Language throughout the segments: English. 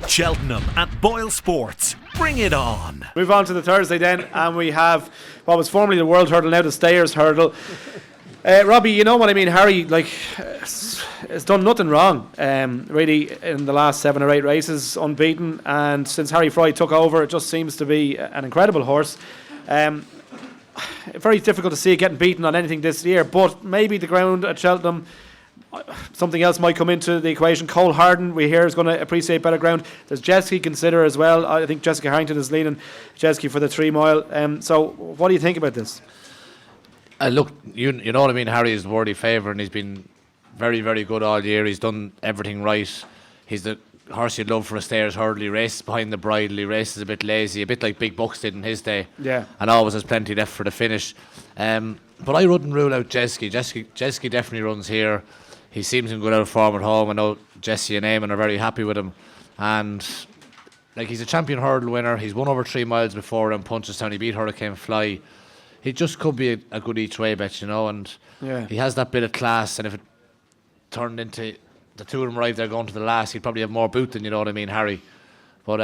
Cheltenham at BoyleSports. Bring it on. Move on to the Thursday then, and we have what was formerly the World Hurdle, now the Stayers Hurdle. Robbie, you know what I mean. Harry, has done nothing wrong, really, in the last 7 or 8 races, unbeaten. And since Harry Fry took over, it just seems to be an incredible horse. Very difficult to see it getting beaten on anything this year, but maybe the ground at Cheltenham, something else might come into the equation. Cole Harden, we hear, is going to appreciate better ground. There's Jeske consider as well. I think Jessica Harrington is leaning Jeske for the 3 mile. So what do you think about this? Look, you know what I mean. Harry is the worthy favourite, and he's been very, very good all year. He's done everything right. He's the horse you'd love for a Stayers Hurdle. He races behind the bridle. He races a bit lazy, a bit like Big Bucks did in his day. Yeah. And always has plenty left for the finish. But I wouldn't rule out Jeske. Jeske definitely runs here. He seems in good out of form at home. I know Jesse and Eamon are very happy with him. And he's a champion hurdle winner. He's won over 3 miles before in Punchestown. He beat Hurricane Fly. He just could be a good each way bet, and he has that bit of class. And if it turned into the two of them arrived there going to the last, he'd probably have more boot than, you know what I mean, Harry. But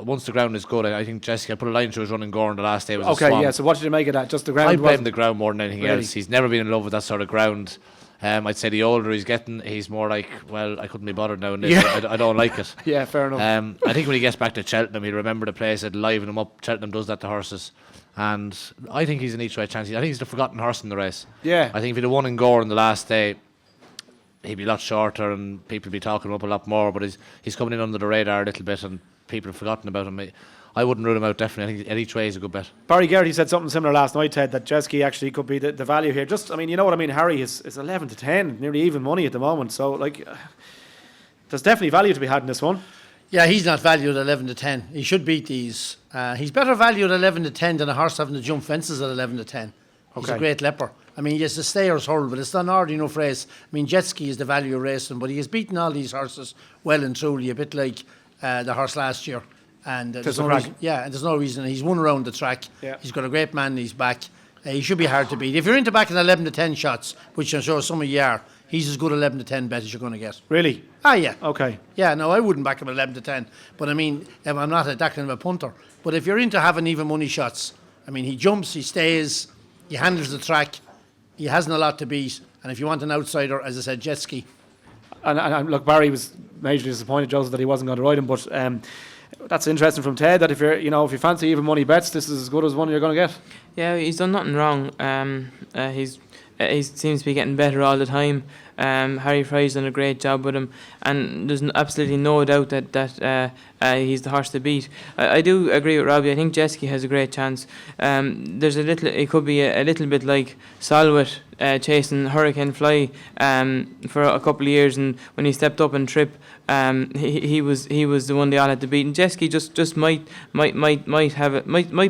once the ground is good, I think Jessica put a line through his running Gorn the last day. Was okay, yeah. So what did you make of that? Just the ground? I blame the ground more than anything else. He's never been in love with that sort of ground. I'd say the older he's getting, he's more like, well, I couldn't be bothered now. I don't like it. Yeah, fair enough. I think when he gets back to Cheltenham, he'll remember the place, it'll liven him up. Cheltenham does that to horses. And I think he's an each way chance. I think he's the forgotten horse in the race. Yeah. I think if he'd have won in Gore on the last day, he'd be a lot shorter and people would be talking him up a lot more. But he's coming in under the radar a little bit and people have forgotten about him. I wouldn't rule him out, definitely. I think at each way he's a good bet. Barry Garrity said something similar last night, Ted, that Jeske actually could be the value here. Just, I mean, you know what I mean, Harry is 11 to 10, nearly even money at the moment. So, there's definitely value to be had in this one. Yeah, he's not valued at 11 to 10. He should beat these. He's better valued at 11 to 10 than a horse having to jump fences at 11 to 10. He's a great leper. I mean, yes, the Stayers Hurdle, but it's not an ordinary phrase. I mean, Jeske is the value of racing, but he has beaten all these horses well and truly, a bit like the horse last year. And there's no reason, and there's no reason. He's won around the track. Yeah. He's got a great man in his back. He should be hard to beat. If you're into backing 11 to 10 shots, which I'm sure some of you are, he's as good 11 to 10 bet as you're going to get. Really? Ah, yeah. Okay. Yeah, no, I wouldn't back him at 11 to 10. But I mean, I'm not that kind of a punter. But if you're into having even money shots, I mean, he jumps, he stays, he handles the track, he hasn't a lot to beat. And if you want an outsider, as I said, Jeske. And look, Barry was majorly disappointed, Joseph, that he wasn't going to ride him. But that's interesting from Ted, that if you fancy even money bets, this is as good as one you're going to get. Yeah, he's done nothing wrong. He seems to be getting better all the time. Harry Fry's done a great job with him, and there's absolutely no doubt that he's the horse to beat. I do agree with Robbie. I think Jeske has a great chance. It could be a little bit like Solwit chasing Hurricane Fly for a couple of years, and when he stepped up and Trip, he was the one they all had to beat. And Jeske just might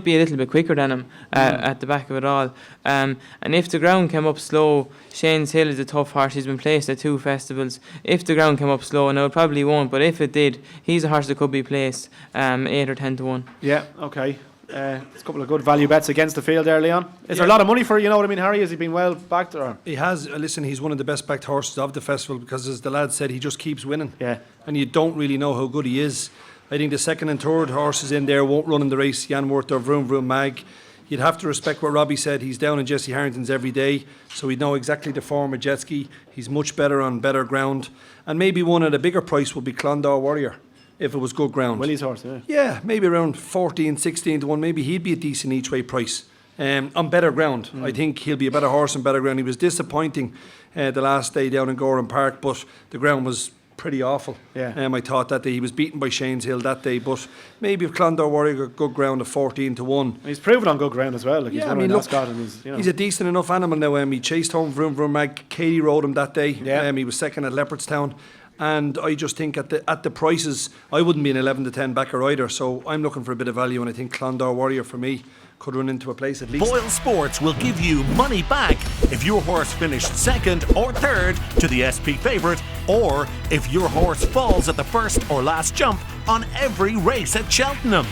be a little bit quicker than him at the back of it all. And if the ground came up slow, Shane's Hill is a tough horse. He's been placed at 2 festivals. If the ground came up slow, now it probably won't, but if it did, he's a horse that could be placed 8 or 10 to 1. Yeah, okay. There's a couple of good value bets against the field there, Leon. Is there a lot of money for, you know what I mean, Harry? Has he been well backed? Or? He has. Listen, he's one of the best backed horses of the festival because, as the lad said, he just keeps winning. Yeah. And you don't really know how good he is. I think the second and third horses in there won't run in the race. Yanworth or Vroom Vroom Mag. You'd have to respect what Robbie said. He's down in Jesse Harrington's every day, so he'd know exactly the form of Jeske. He's much better on better ground. And maybe one at a bigger price would be Clondor Warrior, if it was good ground. Willie's horse, yeah. Yeah, maybe around 14, 16 to 1. Maybe he'd be a decent each way price on better ground. I think he'll be a better horse on better ground. He was disappointing the last day down in Gorham Park, but the ground was pretty awful. Yeah. I thought that day he was beaten by Shane's Hill that day, but maybe if Clondor Warrior got good ground of 14 to 1. He's proven on good ground as well. He's a decent enough animal now. He chased home Vroom Vroom Mag. Katie rode him that day. Yeah. He was second at Leopardstown. And I just think at the prices, I wouldn't be an 11 to 10 backer either. So I'm looking for a bit of value, and I think Clondor Warrior for me could run into a place at least. BoyleSports will give you money back if your horse finished second or third to the SP favourite, or if your horse falls at the first or last jump on every race at Cheltenham.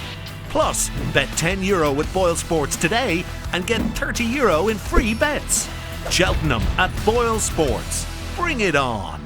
Plus, bet €10 with BoyleSports today and get €30 in free bets. Cheltenham at BoyleSports. Bring it on.